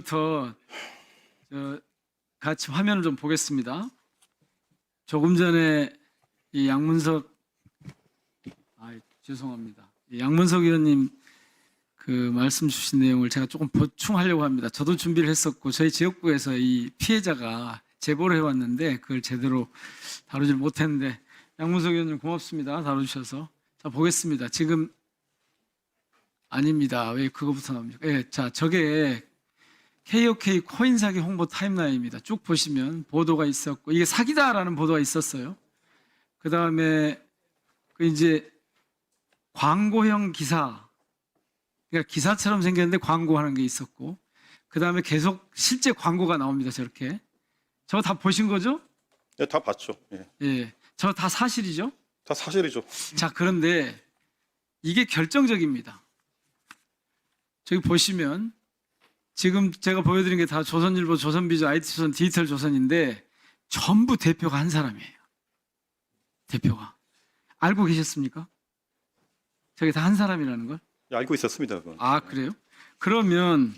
지금부터 같이 화면을 좀 보겠습니다. 조금 전에 이 양문석 죄송합니다. 양문석 의원님 그 말씀 주신 내용을 제가 조금 보충하려고 합니다. 저도 준비를 했었고 저희 지역구에서 이 피해자가 제보를 해왔는데 그걸 제대로 다루질 못했는데 양문석 의원님 고맙습니다. 다뤄주셔서. 자, 보겠습니다. 지금 아닙니다. 왜 그거부터 나옵니까? 예, 자, 저게 KOK 코인 사기 홍보 타임라인입니다. 쭉 보시면 보도가 있었고 이게 사기다라는 보도가 있었어요. 그 다음에 그 이제 광고형 기사, 그러니까 기사처럼 생겼는데 광고하는 게 있었고, 그 다음에 계속 실제 광고가 나옵니다. 저렇게. 저거 다 보신 거죠? 네, 다 봤죠. 예. 예, 저 다 사실이죠? 다 사실이죠. 자, 그런데 이게 결정적입니다. 저기 보시면 지금 제가 보여드린 게 다 조선일보, 조선비즈, IT조선, 디지털조선인데 전부 대표가 한 사람이에요. 대표가. 알고 계셨습니까? 저게 다 한 사람이라는 걸? 예, 알고 있었습니다. 그건. 아, 그래요? 그러면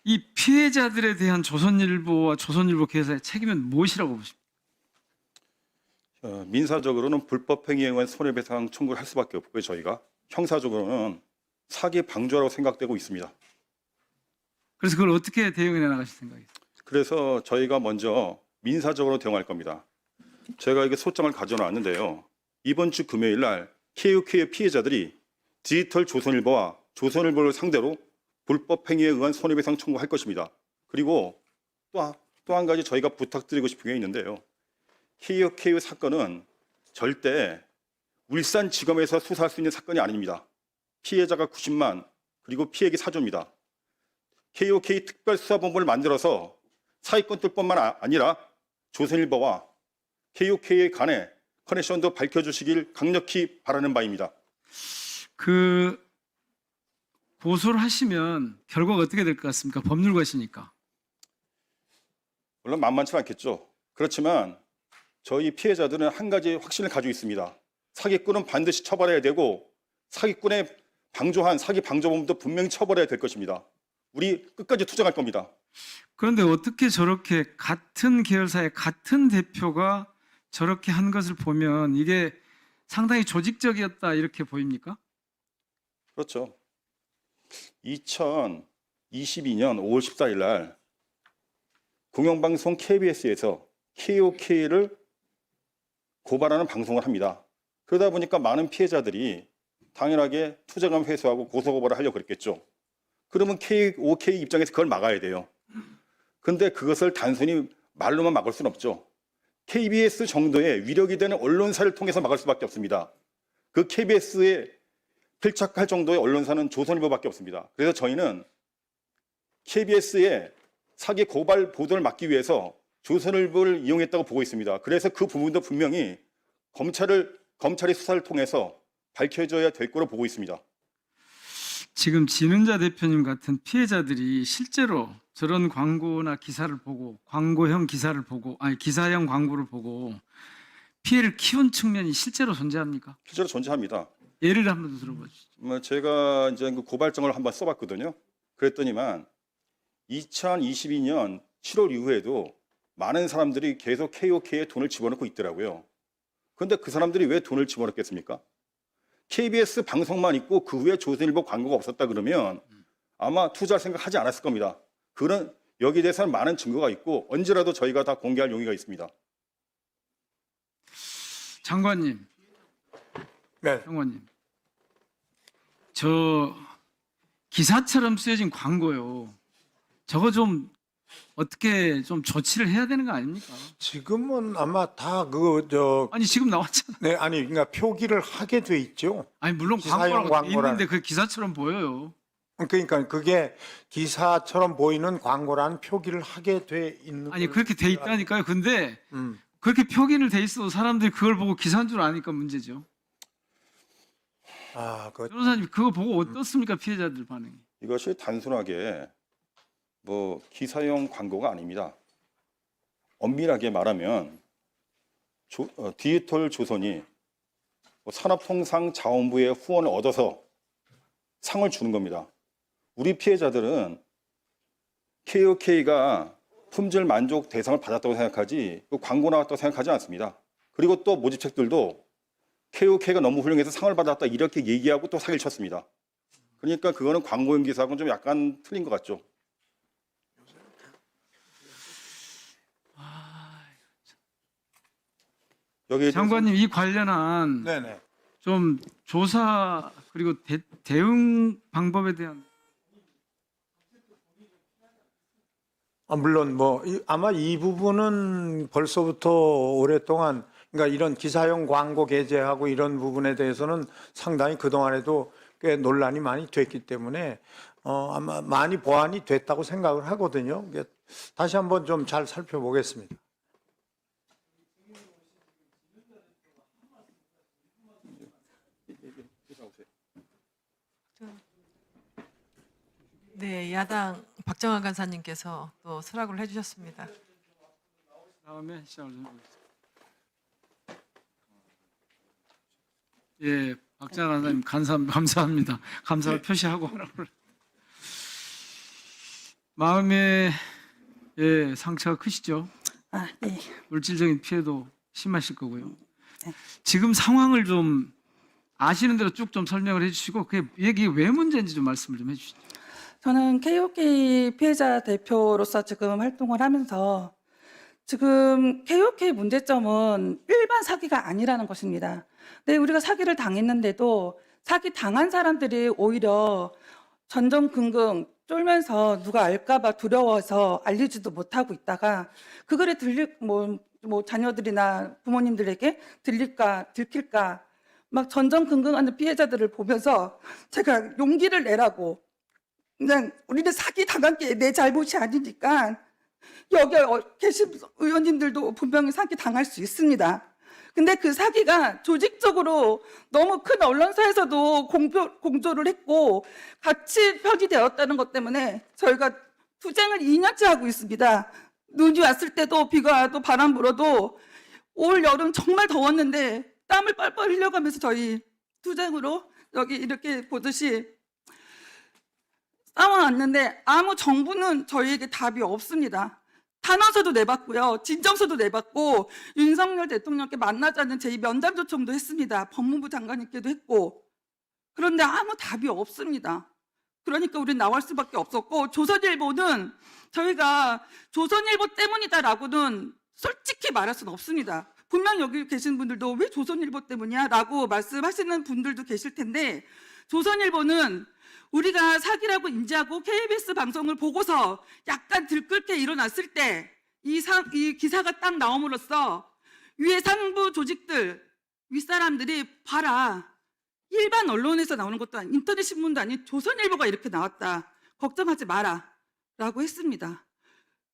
이 피해자들에 대한 조선일보와 조선일보 계사의 책임은 무엇이라고 보십니까? 민사적으로는 불법 행위에 의한 손해배상 청구를 할 수밖에 없고요. 저희가 형사적으로는 사기 방조라고 생각되고 있습니다. 그래서 그걸 어떻게 대응해 나가실 생각이세요? 그래서 저희가 먼저 민사적으로 대응할 겁니다. 제가 이게 소장을 가져놨는데요. 이번 주 금요일 날 KOK의 피해자들이 디지털 조선일보와 조선일보를 상대로 불법 행위에 의한 손해배상 청구할 것입니다. 그리고 또 한 가지 저희가 부탁드리고 싶은 게 있는데요. KOK의 사건은 절대 울산지검에서 수사할 수 있는 사건이 아닙니다. 피해자가 90만, 그리고 피해액이 4조입니다. KOK 특별수사본부를 만들어서 사기꾼들뿐만 아니라 조선일보와 KOK 간의 커넥션도 밝혀주시길 강력히 바라는 바입니다. 그 고소를 하시면 결과가 어떻게 될 것 같습니까? 법률가시니까. 물론 만만치 않겠죠. 그렇지만 저희 피해자들은 한 가지 확신을 가지고 있습니다. 사기꾼은 반드시 처벌해야 되고 사기꾼의 방조한 사기 방조범도 분명히 처벌해야 될 것입니다. 우리 끝까지 투쟁할 겁니다. 그런데 어떻게 저렇게 같은 계열사의 같은 대표가 저렇게 한 것을 보면 이게 상당히 조직적이었다 이렇게 보입니까? 그렇죠. 2022년 5월 14일 날 공영방송 KBS에서 KOK를 고발하는 방송을 합니다. 그러다 보니까 많은 피해자들이 당연하게 투자금 회수하고 고소고발을 하려고 그랬겠죠. 그러면 KOK 입장에서 그걸 막아야 돼요. 근데 그것을 단순히 말로만 막을 수는 없죠. KBS 정도의 위력이 되는 언론사를 통해서 막을 수밖에 없습니다. 그 KBS에 필착할 정도의 언론사는 조선일보밖에 없습니다. 그래서 저희는 KBS의 사기 고발 보도를 막기 위해서 조선일보를 이용했다고 보고 있습니다. 그래서 그 부분도 분명히 검찰이 수사를 통해서 밝혀져야 될 거로 보고 있습니다. 지금 진은자 대표님 같은 피해자들이 실제로 저런 광고나 기사를 보고 광고형 기사를 보고 기사형 광고를 보고 피해를 키운 측면이 실제로 존재합니까? 실제로 존재합니다. 예를 한번 들어보시죠. 제가 이제 그 고발장을 한번 써봤거든요. 그랬더니만 2022년 7월 이후에도 많은 사람들이 계속 KOK에 돈을 집어넣고 있더라고요. 그런데 그 사람들이 왜 돈을 집어넣겠습니까? KBS 방송만 있고 그 후에 조선일보 광고가 없었다 그러면 아마 투자할 생각 하지 않았을 겁니다. 여기에 대해서는 많은 증거가 있고 언제라도 저희가 다 공개할 용의가 있습니다. 장관님. 네. 장관님. 저 기사처럼 쓰여진 광고요. 저거 좀 어떻게 좀 조치를 해야 되는 거 아닙니까? 지금은 아마 다 아니 지금 나왔잖아. 네, 아니 그러니까 표기를 하게 돼 있죠. 아니 물론 기사형 광고라고 돼 광고라는- 있는데 그 기사처럼 보여요. 그러니까 그게 기사처럼 보이는 광고라는 표기를 하게 돼 있는. 아니 그렇게 돼 있다니까요. 근데 음. 그렇게 표기를 돼 있어도 사람들이 그걸 보고 기사인 줄 아니까 문제죠. 변호사님 그거 보고 어떻습니까? 피해자들 반응이. 이것이 단순하게 기사용 광고가 아닙니다. 엄밀하게 말하면 디지털 조선이 산업통상자원부의 후원을 얻어서 상을 주는 겁니다. 우리 피해자들은 KOK가 품질 만족 대상을 받았다고 생각하지 그 광고 나왔다고 생각하지 않습니다. 그리고 또 모집책들도 KOK가 너무 훌륭해서 상을 받았다 이렇게 얘기하고 또 사기를 쳤습니다. 그러니까 그거는 광고용 기사하고는 좀 약간 틀린 것 같죠. 여기 장관님 이 관련한 네네. 좀 조사 그리고 대응 방법에 대한 물론 아마 이 부분은 벌써부터 오랫동안 그러니까 이런 기사용 광고 게재하고 이런 부분에 대해서는 상당히 그동안에도 꽤 논란이 많이 됐기 때문에 아마 많이 보완이 됐다고 생각을 하거든요. 다시 한번 좀 잘 살펴보겠습니다. 네, 야당 박정환 간사님께서 또 수락을 해주셨습니다. 다음에 시작을 좀 해보겠습니다. 예, 박정환 간사님 감사합니다. 감사를 표시하고 하라고. 마음에 예, 상처가 크시죠? 네. 물질적인 피해도 심하실 거고요. 네. 지금 상황을 좀 아시는 대로 쭉 좀 설명을 해주시고 그게 이게 왜 문제인지 좀 말씀을 좀 해주시죠. 저는 KOK 피해자 대표로서 지금 활동을 하면서 지금 KOK 문제점은 일반 사기가 아니라는 것입니다. 네, 우리가 사기를 당했는데도 사기 당한 사람들이 오히려 전전긍긍 쫄면서 누가 알까봐 두려워서 알리지도 못하고 있다가 그 글이 자녀들이나 부모님들에게 들킬까 막 전전긍긍하는 피해자들을 보면서 제가 용기를 내라고 그냥 우리는 사기 당한 게 내 잘못이 아니니까 여기 계신 의원님들도 분명히 사기 당할 수 있습니다. 근데 그 사기가 조직적으로 너무 큰 언론사에서도 공조를 했고 같이 표기되었다는 것 때문에 저희가 투쟁을 2년째 하고 있습니다. 눈이 왔을 때도 비가 와도 바람 불어도 올 여름 정말 더웠는데 땀을 뻘뻘 흘려가면서 저희 투쟁으로 여기 이렇게 보듯이 싸워왔는데 아무 정부는 저희에게 답이 없습니다. 탄원서도 내봤고요. 진정서도 내봤고 윤석열 대통령께 만나자는 제2면담 요청도 했습니다. 법무부 장관님께도 했고 그런데 아무 답이 없습니다. 그러니까 우린 나올 수밖에 없었고 조선일보는 저희가 조선일보 때문이다라고는 솔직히 말할 수는 없습니다. 분명 여기 계신 분들도 왜 조선일보 때문이야? 라고 말씀하시는 분들도 계실 텐데 조선일보는 우리가 사기라고 인지하고 KBS 방송을 보고서 약간 들끓게 일어났을 때 이 기사가 딱 나옴으로써 위에 상부 조직들, 윗사람들이 봐라. 일반 언론에서 나오는 것도 아닌 인터넷 신문도 아닌 조선일보가 이렇게 나왔다. 걱정하지 마라. 라고 했습니다.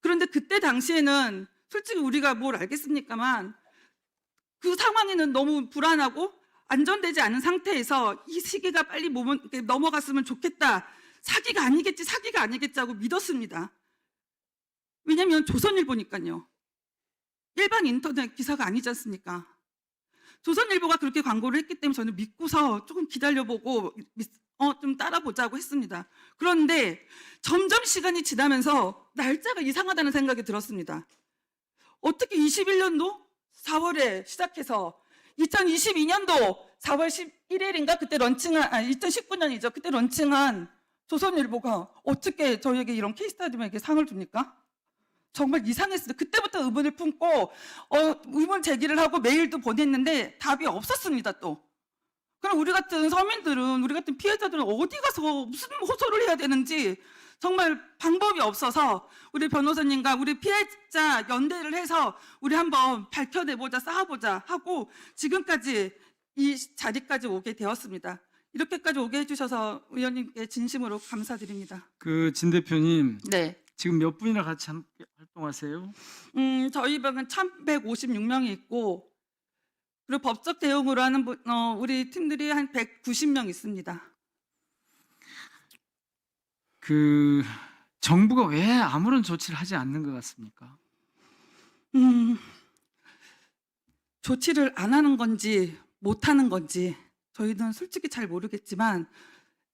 그런데 그때 당시에는 솔직히 우리가 뭘 알겠습니까만 그 상황에는 너무 불안하고 안전되지 않은 상태에서 이 시기가 빨리 넘어갔으면 좋겠다. 사기가 아니겠지 하고 믿었습니다. 왜냐하면 조선일보니까요. 일반 인터넷 기사가 아니지 않습니까? 조선일보가 그렇게 광고를 했기 때문에 저는 믿고서 조금 기다려보고 좀 따라보자고 했습니다. 그런데 점점 시간이 지나면서 날짜가 이상하다는 생각이 들었습니다. 어떻게 21년도 4월에 시작해서 2022년도 4월 11일인가 그때 2019년이죠. 그때 런칭한 조선일보가 어떻게 저희에게 이런 케이스타디에게 상을 줍니까? 정말 이상했어요. 그때부터 의문을 품고 의문 제기를 하고 메일도 보냈는데 답이 없었습니다. 또 그럼 우리 같은 서민들은 우리 같은 피해자들은 어디 가서 무슨 호소를 해야 되는지 정말 방법이 없어서 우리 변호사님과 우리 피해자 연대를 해서 우리 한번 밝혀내보자 싸워보자 하고 지금까지 이 자리까지 오게 되었습니다. 이렇게까지 오게 해주셔서 의원님께 진심으로 감사드립니다. 진 대표님 네. 지금 몇 분이나 같이 함께 활동하세요? 저희 방은 1,156명이 있고 그리고 법적 대응으로 하는 우리 팀들이 한 190명 있습니다. 정부가 왜 아무런 조치를 하지 않는 것 같습니까? 조치를 안 하는 건지 못 하는 건지 저희는 솔직히 잘 모르겠지만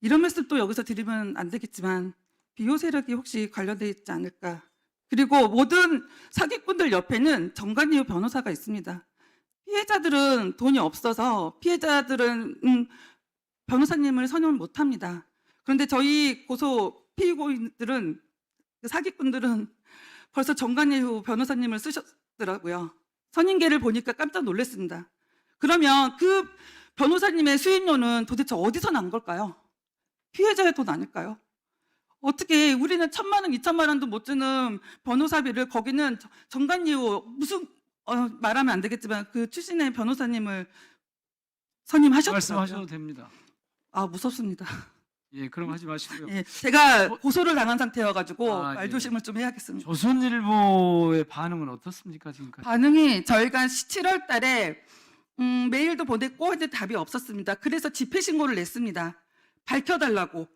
이런 말씀 또 여기서 드리면 안 되겠지만 비호 세력이 혹시 관련돼 있지 않을까. 그리고 모든 사기꾼들 옆에는 정관이후 변호사가 있습니다. 피해자들은 돈이 없어서 피해자들은 변호사님을 선임을 못합니다. 그런데 저희 고소 피고인들은 사기꾼들은 벌써 정관예우 변호사님을 쓰셨더라고요. 선임계를 보니까 깜짝 놀랐습니다. 그러면 그 변호사님의 수임료는 도대체 어디서 난 걸까요? 피해자의 돈 아닐까요? 어떻게 우리는 1,000만 원, 2,000만 원도 못 주는 변호사비를 거기는 정관예우 무슨 말하면 안 되겠지만 그 출신의 변호사님을 선임하셨더라고요. 말씀하셔도 됩니다. 아, 무섭습니다. 예, 그럼 하지 마시고요. 예, 제가 고소를 당한 상태여가지고 아, 말조심을 좀 해야겠습니다. 조선일보의 반응은 어떻습니까 지금까지? 반응이 저희가 7월 달에 메일도 보냈고 근데 답이 없었습니다. 그래서 집회 신고를 냈습니다. 밝혀달라고.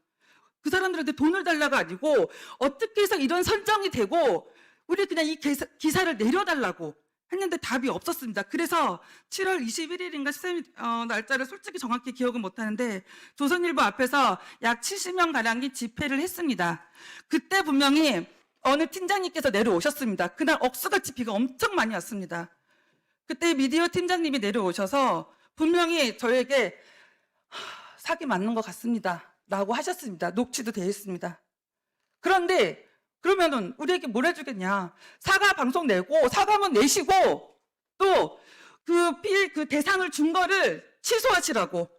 그 사람들한테 돈을 달라가 아니고 어떻게 해서 이런 선정이 되고 우리 그냥 이 기사를 내려달라고 했는데 답이 없었습니다. 그래서 7월 21일인가 날짜를 솔직히 정확히 기억은 못하는데 조선일보 앞에서 약 70명 가량이 집회를 했습니다. 그때 분명히 어느 팀장님께서 내려오셨습니다. 그날 억수같이 비가 엄청 많이 왔습니다. 그때 미디어 팀장님이 내려오셔서 분명히 저에게 사기 맞는 것 같습니다 라고 하셨습니다. 녹취도 되어 있습니다. 그런데 그러면은 우리에게 뭘 해주겠냐. 사과 방송 내고 사과문 내시고 또 그 대상을 준 거를 취소하시라고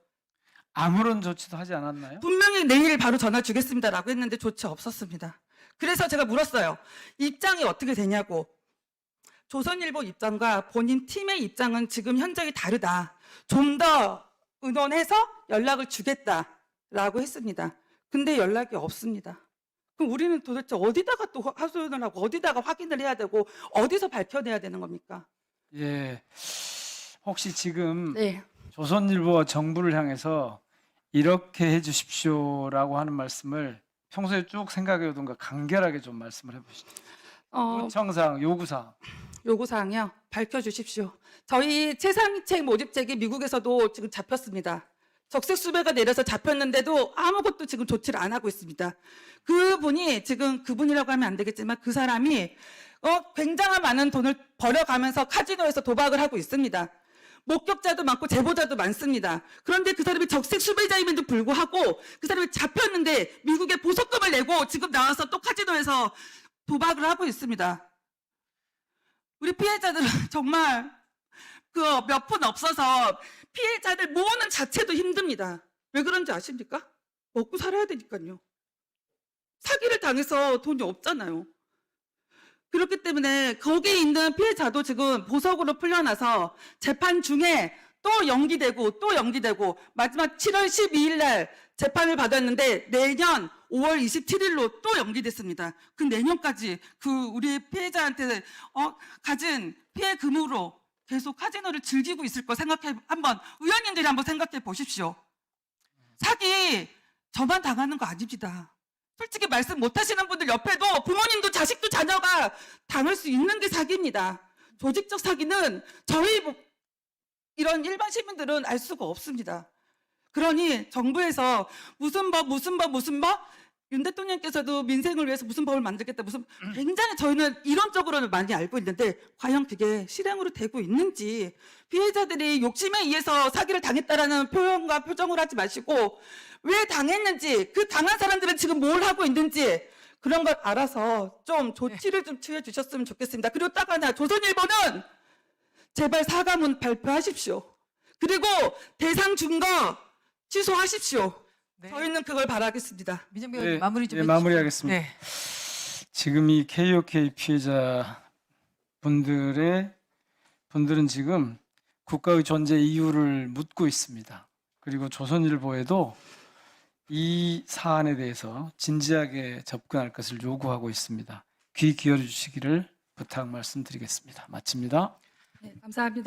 아무런 조치도 하지 않았나요? 분명히 내일 바로 전화 주겠습니다라고 했는데 조치 없었습니다. 그래서 제가 물었어요. 입장이 어떻게 되냐고. 조선일보 입장과 본인 팀의 입장은 지금 현장이 다르다. 좀 더 의논해서 연락을 주겠다라고 했습니다. 근데 연락이 없습니다. 그럼 우리는 도대체 어디다가 또 하소연을 하고 어디다가 확인을 해야 되고 어디서 밝혀내야 되는 겁니까? 예. 혹시 지금 네. 조선일보와 정부를 향해서 이렇게 해주십시오라고 하는 말씀을 평소에 쭉 생각해오던가 간결하게 좀 말씀을 해보시죠. 요청사항, 요구사항. 요구사항이요. 밝혀주십시오. 저희 최상위책 모집책이 미국에서도 지금 잡혔습니다. 적색수배가 내려서 잡혔는데도 아무것도 지금 조치를 안 하고 있습니다. 그분이 지금 그분이라고 하면 안 되겠지만 그 사람이 굉장한 많은 돈을 벌어가면서 카지노에서 도박을 하고 있습니다. 목격자도 많고 제보자도 많습니다. 그런데 그 사람이 적색수배자임에도 불구하고 그 사람이 잡혔는데 미국에 보석금을 내고 지금 나와서 또 카지노에서 도박을 하고 있습니다. 우리 피해자들은 정말 그 몇 푼 없어서 피해자들 모으는 자체도 힘듭니다. 왜 그런지 아십니까? 먹고 살아야 되니까요. 사기를 당해서 돈이 없잖아요. 그렇기 때문에 거기에 있는 피해자도 지금 보석으로 풀려나서 재판 중에 또 연기되고 마지막 7월 12일 날 재판을 받았는데 내년 5월 27일로 또 연기됐습니다. 그 내년까지 그 우리 피해자한테 가진 피해 금으로 계속 카지노를 즐기고 있을 거 의원님들이 한번 생각해 보십시오. 사기 저만 당하는 거 아닙니다. 솔직히 말씀 못 하시는 분들 옆에도 부모님도 자식도 자녀가 당할 수 있는 게 사기입니다. 조직적 사기는 저희 이런 일반 시민들은 알 수가 없습니다. 그러니 정부에서 무슨 법 윤 대통령께서도 민생을 위해서 무슨 법을 만들겠다 굉장히 저희는 이론적으로는 많이 알고 있는데 과연 그게 실행으로 되고 있는지 피해자들이 욕심에 의해서 사기를 당했다라는 표현과 표정을 하지 마시고 왜 당했는지 그 당한 사람들은 지금 뭘 하고 있는지 그런 걸 알아서 좀 조치를 좀 취해 주셨으면 좋겠습니다. 그리고 딱 하나 조선일보는 제발 사과문 발표하십시오. 그리고 대상 준 거 취소하십시오. 네. 저희는 그걸 바라겠습니다. 민정비 의원님 마무리 좀 네, 해주시죠. 마무리하겠습니다. 네. 지금 이 KOK 피해자 분들은 지금 국가의 존재 이유를 묻고 있습니다. 그리고 조선일보에도 이 사안에 대해서 진지하게 접근할 것을 요구하고 있습니다. 귀 기울여 주시기를 부탁 말씀드리겠습니다. 마칩니다. 네, 감사합니다.